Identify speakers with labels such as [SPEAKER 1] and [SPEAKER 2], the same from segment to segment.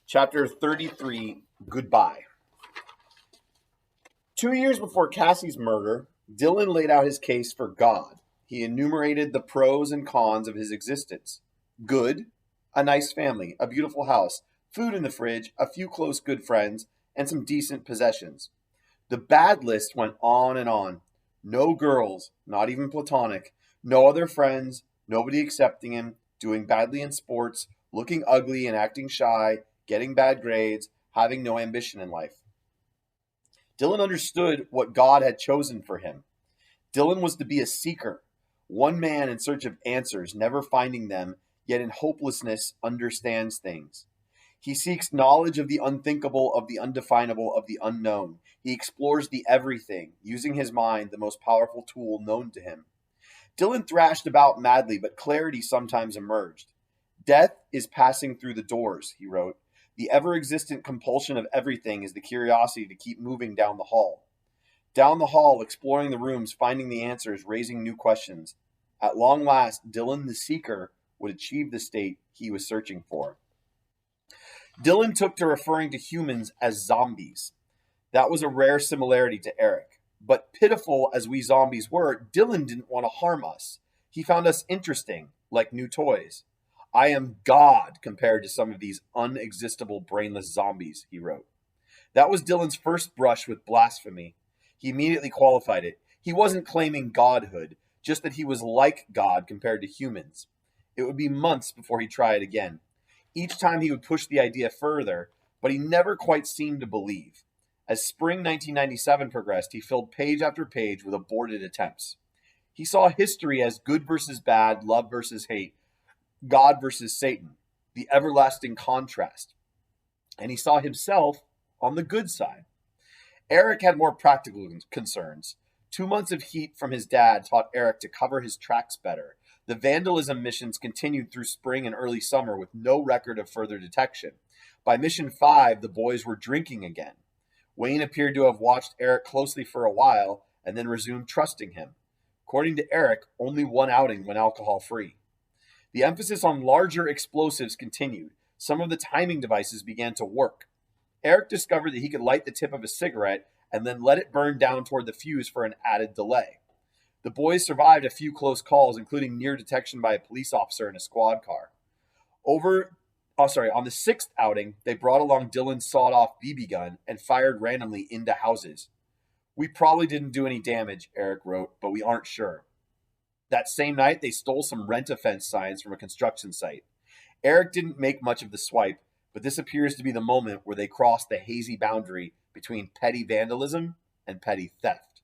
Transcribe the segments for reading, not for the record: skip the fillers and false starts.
[SPEAKER 1] Chapter 33, Goodbye. 2 years before Cassie's murder, Dylan laid out his case for God. He enumerated the pros and cons of his existence. Good, a nice family, a beautiful house, food in the fridge, a few close good friends, and some decent possessions. The bad list went on and on. No girls, not even platonic, no other friends, nobody accepting him, doing badly in sports, looking ugly and acting shy, getting bad grades, having no ambition in life. Dylan understood what God had chosen for him. Dylan was to be a seeker, one man in search of answers, never finding them, yet in hopelessness understands things. He seeks knowledge of the unthinkable, of the undefinable, of the unknown. He explores the everything, using his mind, the most powerful tool known to him. Dylan thrashed about madly, but clarity sometimes emerged. Death is passing through the doors, he wrote. The ever-existent compulsion of everything is the curiosity to keep moving down the hall. Down the hall, exploring the rooms, finding the answers, raising new questions. At long last, Dylan the seeker would achieve the state he was searching for. Dylan took to referring to humans as zombies. That was a rare similarity to Eric. But pitiful as we zombies were, Dylan didn't want to harm us. He found us interesting, like new toys. I am God compared to some of these unexistible brainless zombies, he wrote. That was Dylan's first brush with blasphemy. He immediately qualified it. He wasn't claiming godhood, just that he was like God compared to humans. It would be months before he tried again. Each time he would push the idea further, but he never quite seemed to believe. As spring 1997 progressed, he filled page after page with aborted attempts. He saw history as good versus bad, love versus hate, God versus Satan, the everlasting contrast. And he saw himself on the good side. Eric had more practical concerns. 2 months of heat from his dad taught Eric to cover his tracks better. The vandalism missions continued through spring and early summer with no record of further detection. By mission 5, the boys were drinking again. Wayne appeared to have watched Eric closely for a while and then resumed trusting him. According to Eric, only one outing went alcohol-free. The emphasis on larger explosives continued. Some of the timing devices began to work. Eric discovered that he could light the tip of a cigarette and then let it burn down toward the fuse for an added delay. The boys survived a few close calls, including near detection by a police officer in a squad car. On the 6th outing, they brought along Dylan's sawed-off BB gun and fired randomly into houses. We probably didn't do any damage, Eric wrote, but we aren't sure. That same night, they stole some rent-a-fence signs from a construction site. Eric didn't make much of the swipe, but this appears to be the moment where they crossed the hazy boundary between petty vandalism and petty theft.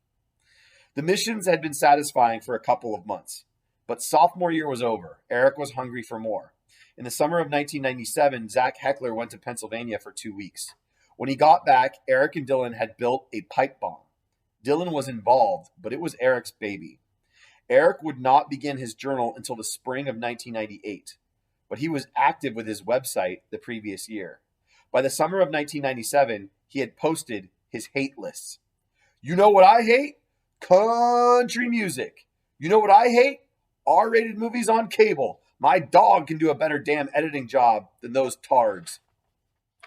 [SPEAKER 1] The missions had been satisfying for a couple of months, but sophomore year was over. Eric was hungry for more. In the summer of 1997, Zach Heckler went to Pennsylvania for 2 weeks. When he got back, Eric and Dylan had built a pipe bomb. Dylan was involved, but it was Eric's baby. Eric would not begin his journal until the spring of 1998, but he was active with his website the previous year. By the summer of 1997, he had posted his hate lists. You know what I hate? Country music. You know what I hate? R-rated movies on cable. My dog can do a better damn editing job than those tards.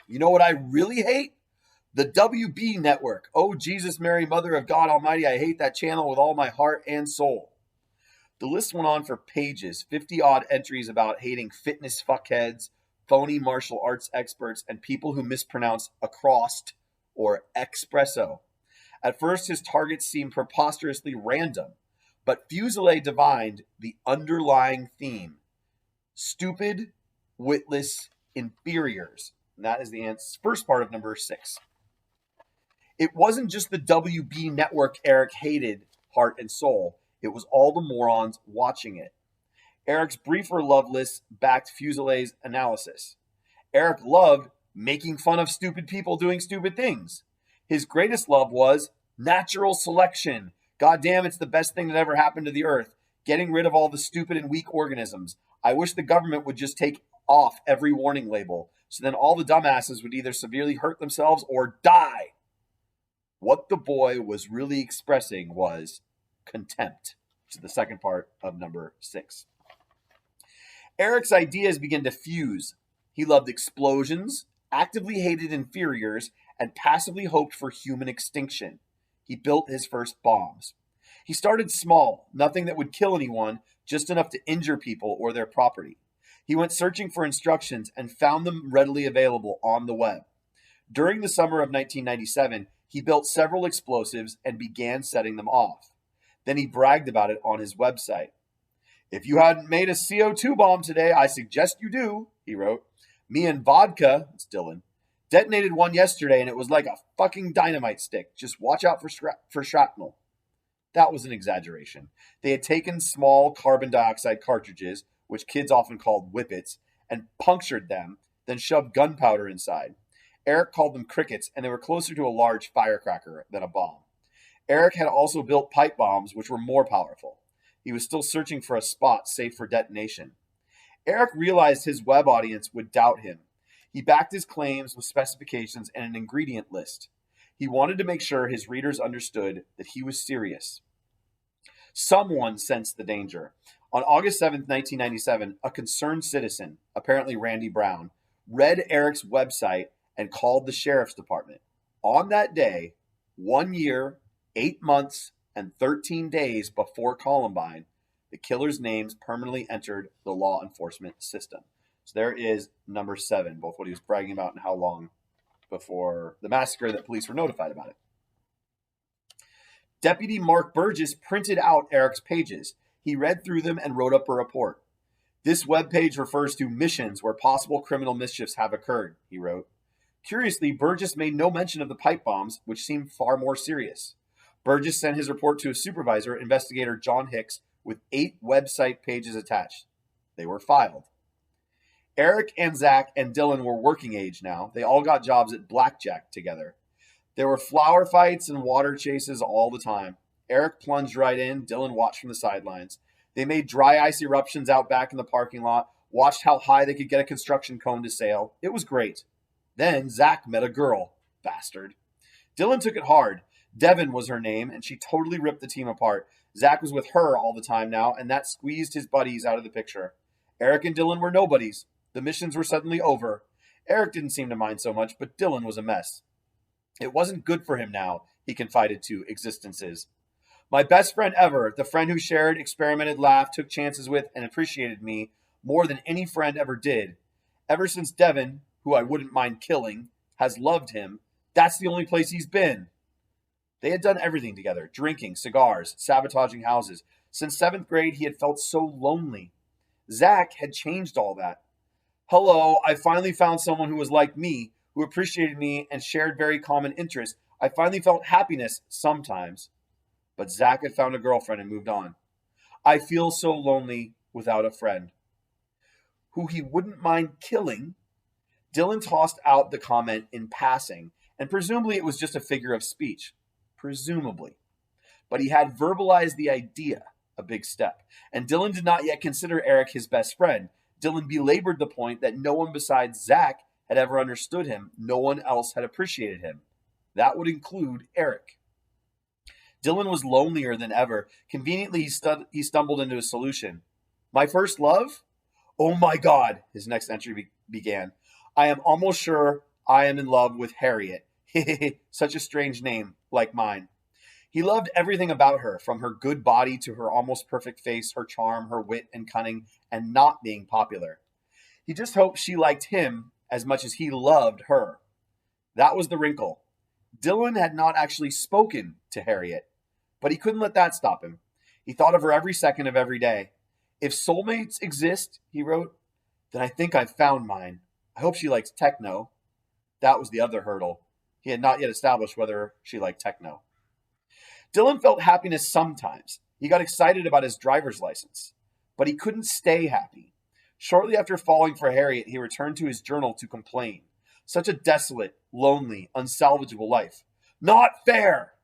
[SPEAKER 1] You know what I really hate? The WB network. Oh, Jesus, Mary, Mother of God Almighty, I hate that channel with all my heart and soul. The list went on for pages, 50-odd entries about hating fitness fuckheads, phony martial arts experts, and people who mispronounce acrost or espresso. At first, his targets seemed preposterously random, but Fuselier divined the underlying theme. Stupid, witless, inferiors. And that is the first part of number 6. It wasn't just the WB network Eric hated, heart and soul. It was all the morons watching it. Eric's briefer love list backed Fuselier's analysis. Eric loved making fun of stupid people doing stupid things. His greatest love was natural selection. God damn, it's the best thing that ever happened to the earth. Getting rid of all the stupid and weak organisms. I wish the government would just take off every warning label, so then all the dumbasses would either severely hurt themselves or die. What the boy was really expressing was contempt, which is the second part of number 6. Eric's ideas began to fuse. He loved explosions, actively hated inferiors, and passively hoped for human extinction. He built his first bombs. He started small, nothing that would kill anyone, just enough to injure people or their property. He went searching for instructions and found them readily available on the web. During the summer of 1997, he built several explosives and began setting them off. Then he bragged about it on his website. "If you hadn't made a CO2 bomb today, I suggest you do," he wrote. "Me and Vodka," it's Dylan, "detonated one yesterday and it was like a fucking dynamite stick. Just watch out for shrapnel." That was an exaggeration. They had taken small carbon dioxide cartridges, which kids often called whippets, and punctured them, then shoved gunpowder inside. Eric called them crickets, and they were closer to a large firecracker than a bomb. Eric had also built pipe bombs, which were more powerful. He was still searching for a spot safe for detonation. Eric realized his web audience would doubt him. He backed his claims with specifications and an ingredient list. He wanted to make sure his readers understood that he was serious. Someone sensed the danger. On August 7th, 1997, a concerned citizen, apparently Randy Brown, read Eric's website and called the sheriff's department. On that day, 1 year, 8 months, and 13 days before Columbine, the killer's names permanently entered the law enforcement system. So there is number 7, both what he was bragging about and how long before the massacre that police were notified about it. Deputy Mark Burgess printed out Eric's pages. He read through them and wrote up a report. "This webpage refers to missions where possible criminal mischiefs have occurred," he wrote. Curiously, Burgess made no mention of the pipe bombs, which seemed far more serious. Burgess sent his report to his supervisor, investigator John Hicks, with 8 website pages attached. They were filed. Eric and Zach and Dylan were working age now. They all got jobs at blackjack together. There were flower fights and water chases all the time. Eric plunged right in. Dylan watched from the sidelines. They made dry ice eruptions out back in the parking lot, watched how high they could get a construction cone to sail. It was great. Then Zach met a girl. Bastard. Dylan took it hard. Devin was her name, and she totally ripped the team apart. Zach was with her all the time now, and that squeezed his buddies out of the picture. Eric and Dylan were nobodies. The missions were suddenly over. Eric didn't seem to mind so much, but Dylan was a mess. It wasn't good for him now, he confided to Existences. "My best friend ever, the friend who shared, experimented, laughed, took chances with, and appreciated me more than any friend ever did. Ever since Devin, who I wouldn't mind killing, has loved him, that's the only place he's been." They had done everything together, drinking, cigars, sabotaging houses. Since 7th grade, he had felt so lonely. Zach had changed all that. "Hello, I finally found someone who was like me, who appreciated me and shared very common interests. I finally felt happiness sometimes." But Zach had found a girlfriend and moved on. "I feel so lonely without a friend." Who he wouldn't mind killing. Dylan tossed out the comment in passing, and presumably it was just a figure of speech. Presumably. But he had verbalized the idea, a big step. And Dylan did not yet consider Eric his best friend. Dylan belabored the point that no one besides Zach had ever understood him. No one else had appreciated him. That would include Eric. Dylan was lonelier than ever. Conveniently, he stumbled into a solution. "My first love? Oh my God," his next entry began. "I am almost sure I am in love with Harriet." Such a strange name, like mine. He loved everything about her, from her good body to her almost perfect face, her charm, her wit and cunning, and not being popular. He just hoped she liked him as much as he loved her. That was the wrinkle. Dylan had not actually spoken to Harriet, but he couldn't let that stop him. He thought of her every second of every day. "If soulmates exist," he wrote, "then I think I've found mine. I hope she likes techno." That was the other hurdle. He had not yet established whether she liked techno. Dylan felt happiness sometimes. He got excited about his driver's license. But he couldn't stay happy. Shortly after falling for Harriet, he returned to his journal to complain. Such a desolate, lonely, unsalvageable life. Not fair!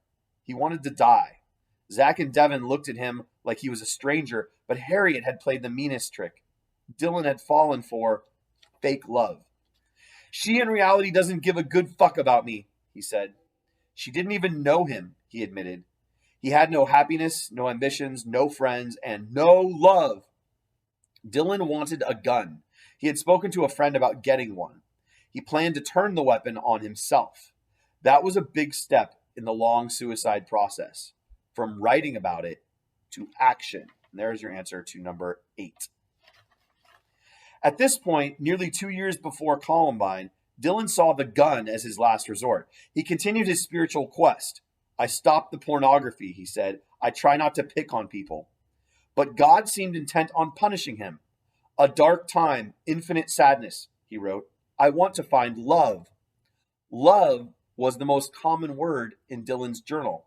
[SPEAKER 1] He wanted to die. Zach and Devin looked at him like he was a stranger, but Harriet had played the meanest trick. Dylan had fallen for fake love. "She in reality doesn't give a good fuck about me," he said. "She didn't even know him," he admitted. He had no happiness, no ambitions, no friends, and no love. Dylan wanted a gun. He had spoken to a friend about getting one. He planned to turn the weapon on himself. That was a big step in the long suicide process, from writing about it to action. And there's your answer to number 8. At this point, nearly 2 years before Columbine, Dylan saw the gun as his last resort. He continued his spiritual quest. I stopped the pornography, he said. I try not to pick on people. But God seemed intent on punishing him. A dark time, infinite sadness, he wrote. I want to find love. Love was the most common word in Dylan's journal.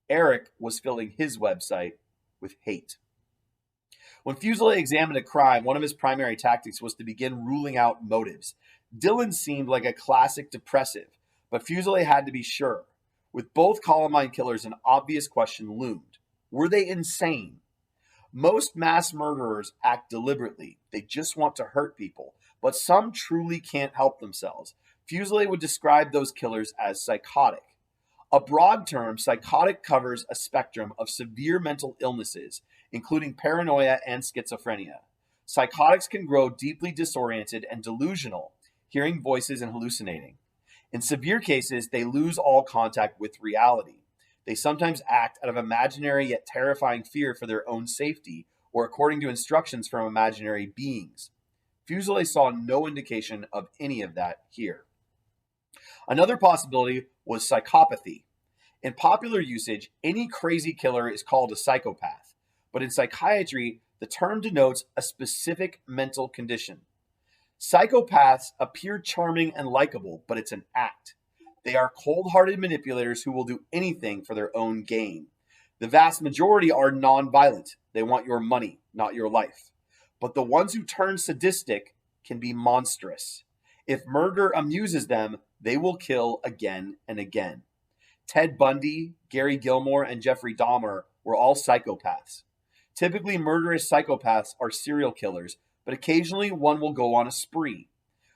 [SPEAKER 1] Eric was filling his website with hate. When Fuselier examined a crime, one of his primary tactics was to begin ruling out motives. Dylan seemed like a classic depressive, but Fuselier had to be sure. With both Columbine killers, an obvious question loomed. Were they insane? Most mass murderers act deliberately. They just want to hurt people, but some truly can't help themselves. Fuselier would describe those killers as psychotic. A broad term, psychotic covers a spectrum of severe mental illnesses, including paranoia and schizophrenia. Psychotics can grow deeply disoriented and delusional, hearing voices and hallucinating. In severe cases, they lose all contact with reality. They sometimes act out of imaginary yet terrifying fear for their own safety, or according to instructions from imaginary beings. Fuselier saw no indication of any of that here. Another possibility was psychopathy. In popular usage, any crazy killer is called a psychopath, but in psychiatry, the term denotes a specific mental condition. Psychopaths appear charming and likable, but it's an act. They are cold-hearted manipulators who will do anything for their own gain. The vast majority are non-violent. They want your money, not your life. But the ones who turn sadistic can be monstrous. If murder amuses them, they will kill again and again. Ted Bundy, Gary Gilmore, and Jeffrey Dahmer were all psychopaths. Typically, murderous psychopaths are serial killers, but occasionally one will go on a spree.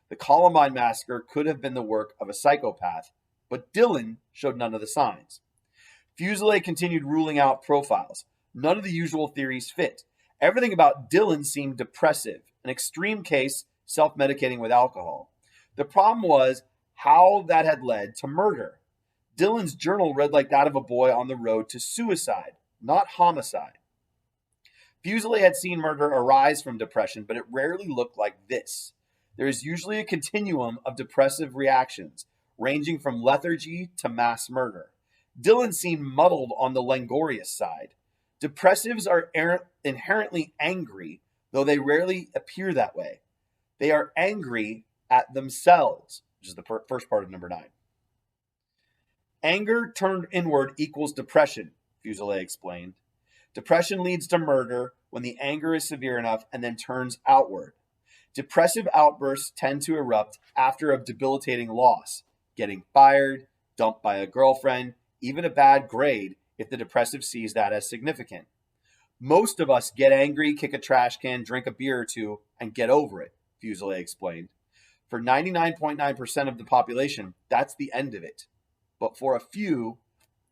[SPEAKER 1] The Columbine massacre could have been the work of a psychopath, but Dylan showed none of the signs. Fuselier continued ruling out profiles. None of the usual theories fit. Everything about Dylan seemed depressive, an extreme case, self-medicating with alcohol. The problem was how that had led to murder. Dylan's journal read like that of a boy on the road to suicide, not homicide. Fuselier had seen murder arise from depression, but it rarely looked like this. There is usually a continuum of depressive reactions, ranging from lethargy to mass murder. Dylan seemed muddled on the languorous side. Depressives are inherently angry, though they rarely appear that way. They are angry at themselves, which is the first part of number 9. Anger turned inward equals depression, Fuselier explained. Depression leads to murder when the anger is severe enough and then turns outward. Depressive outbursts tend to erupt after a debilitating loss, getting fired, dumped by a girlfriend, even a bad grade if the depressive sees that as significant. Most of us get angry, kick a trash can, drink a beer or two, and get over it, Fuselier explained. For 99.9% of the population, that's the end of it. But for a few,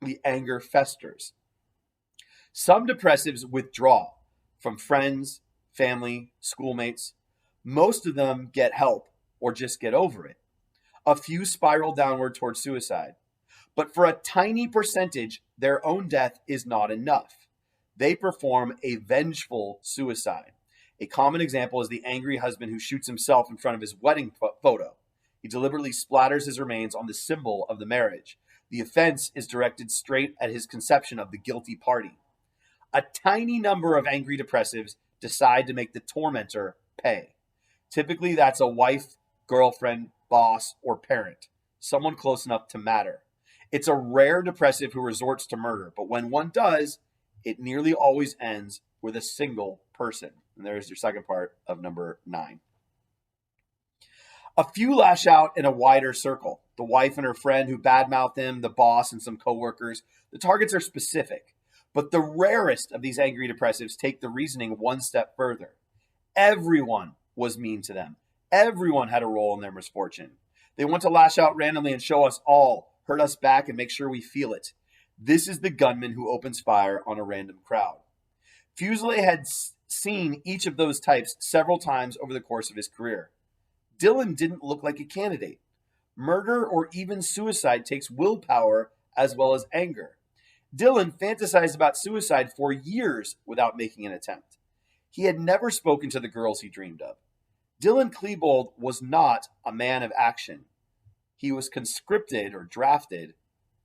[SPEAKER 1] the anger festers. Some depressives withdraw from friends, family, schoolmates. Most of them get help or just get over it. A few spiral downward towards suicide. But for a tiny percentage, their own death is not enough. They perform a vengeful suicide. A common example is the angry husband who shoots himself in front of his wedding photo. He deliberately splatters his remains on the symbol of the marriage. The offense is directed straight at his conception of the guilty party. A tiny number of angry depressives decide to make the tormentor pay. Typically, that's a wife, girlfriend, boss, or parent, someone close enough to matter. It's a rare depressive who resorts to murder, but when one does, it nearly always ends with a single person. And there's your second part of number 9. A few lash out in a wider circle. The wife and her friend who badmouth him, the boss and some coworkers. The targets are specific. But the rarest of these angry depressives take the reasoning one step further. Everyone was mean to them. Everyone had a role in their misfortune. They want to lash out randomly and show us all, hurt us back, and make sure we feel it. This is the gunman who opens fire on a random crowd. Fuselier had seen each of those types several times over the course of his career. Dylan didn't look like a candidate. Murder or even suicide takes willpower as well as anger. Dylan fantasized about suicide for years without making an attempt. He had never spoken to the girls he dreamed of. Dylan Klebold was not a man of action. He was conscripted or drafted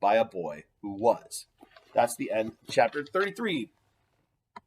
[SPEAKER 1] by a boy who was. That's the end, chapter 33.